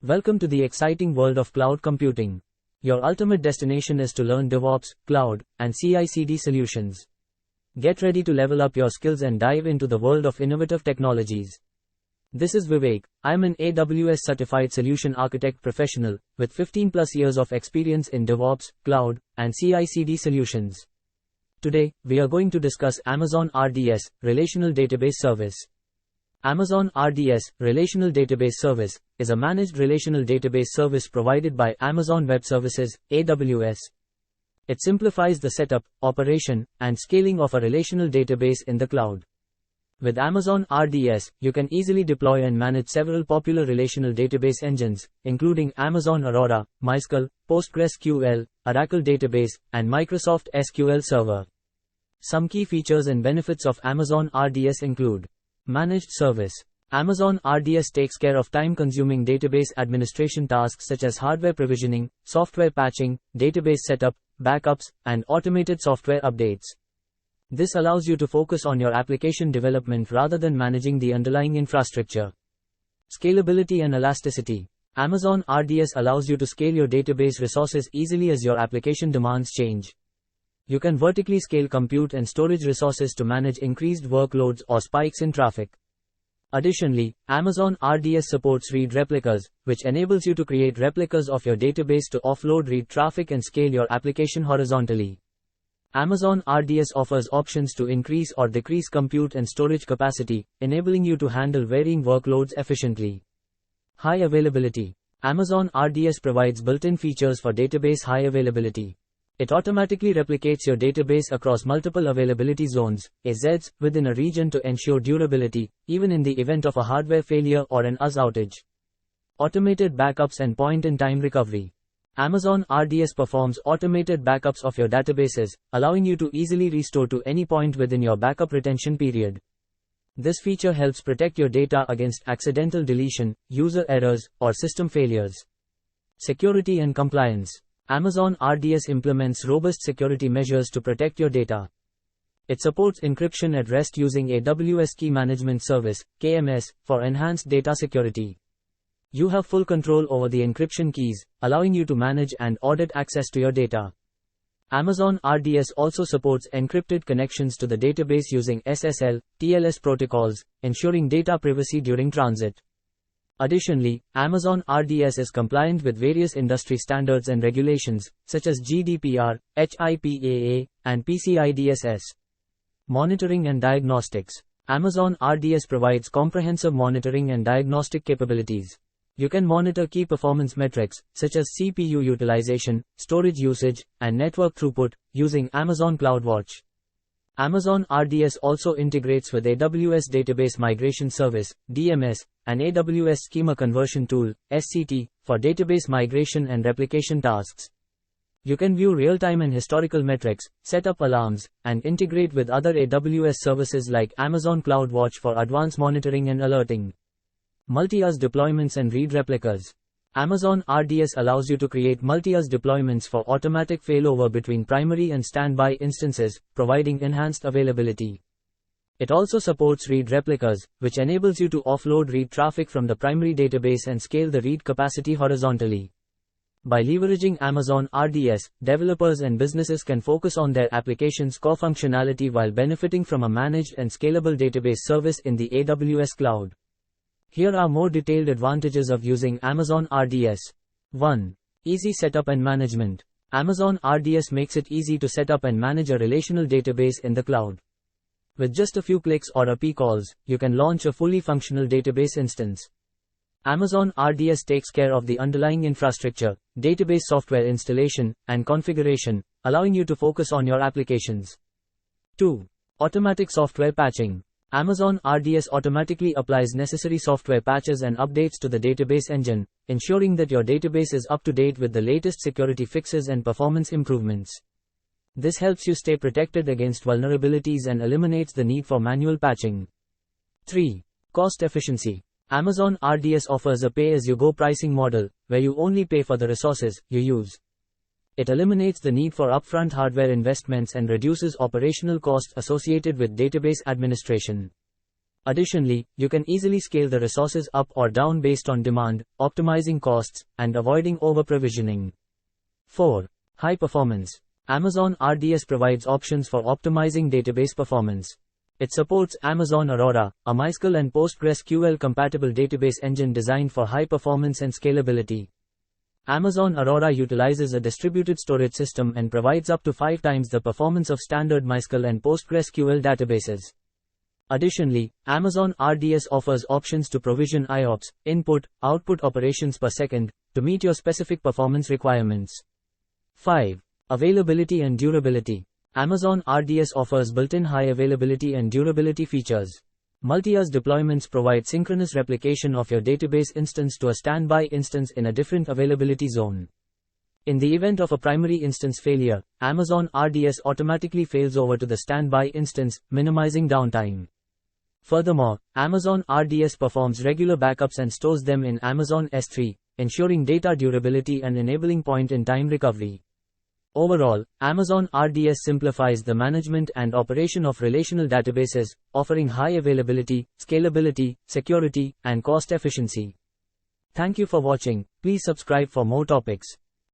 Welcome to the exciting world of cloud computing. Your ultimate destination is to learn DevOps, cloud, and CI/CD solutions. Get ready to level up your skills and dive into the world of innovative technologies. This is Vivek. I'm an AWS certified solution architect professional with 15 plus years of experience in DevOps, cloud, and CI/CD solutions. Today, we are going to discuss Amazon RDS, Relational Database Service. Amazon RDS, Relational Database Service, is a managed relational database service provided by Amazon Web Services, AWS. It simplifies the setup, operation, and scaling of a relational database in the cloud. With Amazon RDS, you can easily deploy and manage several popular relational database engines, including Amazon Aurora, MySQL, PostgreSQL, Oracle Database, and Microsoft SQL Server. Some key features and benefits of Amazon RDS include: Managed service. Amazon RDS takes care of time-consuming database administration tasks such as hardware provisioning, software patching, database setup, backups, and automated software updates. This allows you to focus on your application development rather than managing the underlying infrastructure. Scalability and elasticity. Amazon RDS allows you to scale your database resources easily as your application demands change. You can vertically scale compute and storage resources to manage increased workloads or spikes in traffic. Additionally, Amazon RDS supports read replicas, which enables you to create replicas of your database to offload read traffic and scale your application horizontally. Amazon RDS offers options to increase or decrease compute and storage capacity, enabling you to handle varying workloads efficiently. High availability. Amazon RDS provides built-in features for database high availability. It automatically replicates your database across multiple availability zones, AZs, within a region to ensure durability, even in the event of a hardware failure or an US outage. Automated backups and point-in-time recovery. Amazon RDS performs automated backups of your databases, allowing you to easily restore to any point within your backup retention period. This feature helps protect your data against accidental deletion, user errors, or system failures. Security and compliance. Amazon RDS implements robust security measures to protect your data. It supports encryption at rest using AWS Key Management Service, KMS, for enhanced data security. You have full control over the encryption keys, allowing you to manage and audit access to your data. Amazon RDS also supports encrypted connections to the database using SSL, TLS protocols, ensuring data privacy during transit. Additionally, Amazon RDS is compliant with various industry standards and regulations, such as GDPR, HIPAA, and PCI DSS. Monitoring and diagnostics. Amazon RDS provides comprehensive monitoring and diagnostic capabilities. You can monitor key performance metrics, such as CPU utilization, storage usage, and network throughput, using Amazon CloudWatch. Amazon RDS also integrates with AWS Database Migration Service, DMS, and AWS Schema Conversion Tool, SCT, for database migration and replication tasks. You can view real-time and historical metrics, set up alarms, and integrate with other AWS services like Amazon CloudWatch for advanced monitoring and alerting. Multi-US deployments and read replicas. Amazon RDS allows you to create multi-US deployments for automatic failover between primary and standby instances, providing enhanced availability. It also supports read replicas, which enables you to offload read traffic from the primary database and scale the read capacity horizontally. By leveraging Amazon RDS, developers and businesses can focus on their application's core functionality while benefiting from a managed and scalable database service in the AWS cloud. Here are more detailed advantages of using Amazon RDS. 1. Easy setup and management. Amazon RDS makes it easy to set up and manage a relational database in the cloud. With just a few clicks or API calls, you can launch a fully functional database instance. Amazon RDS takes care of the underlying infrastructure, database software installation, and configuration, allowing you to focus on your applications. 2. Automatic software patching. Amazon RDS automatically applies necessary software patches and updates to the database engine, ensuring that your database is up to date with the latest security fixes and performance improvements. This helps you stay protected against vulnerabilities and eliminates the need for manual patching. 3. Cost efficiency. Amazon RDS offers a pay-as-you-go pricing model, where you only pay for the resources you use. It eliminates the need for upfront hardware investments and reduces operational costs associated with database administration. Additionally, you can easily scale the resources up or down based on demand, optimizing costs, and avoiding over-provisioning. 4. High performance. Amazon RDS provides options for optimizing database performance. It supports Amazon Aurora, a MySQL and PostgreSQL-compatible database engine designed for high performance and scalability. Amazon Aurora utilizes a distributed storage system and provides up to 5 times the performance of standard MySQL and PostgreSQL databases. Additionally, Amazon RDS offers options to provision IOPS, input-output operations per second, to meet your specific performance requirements. 5. Availability and durability. Amazon RDS offers built-in high availability and durability features. Multi-IaaS deployments provide synchronous replication of your database instance to a standby instance in a different availability zone. In the event of a primary instance failure, Amazon RDS automatically fails over to the standby instance, minimizing downtime. Furthermore, Amazon RDS performs regular backups and stores them in Amazon S3, ensuring data durability and enabling point-in-time recovery. Overall, Amazon RDS simplifies the management and operation of relational databases, offering high availability, scalability, security, and cost efficiency. Thank you for watching. Please subscribe for more topics.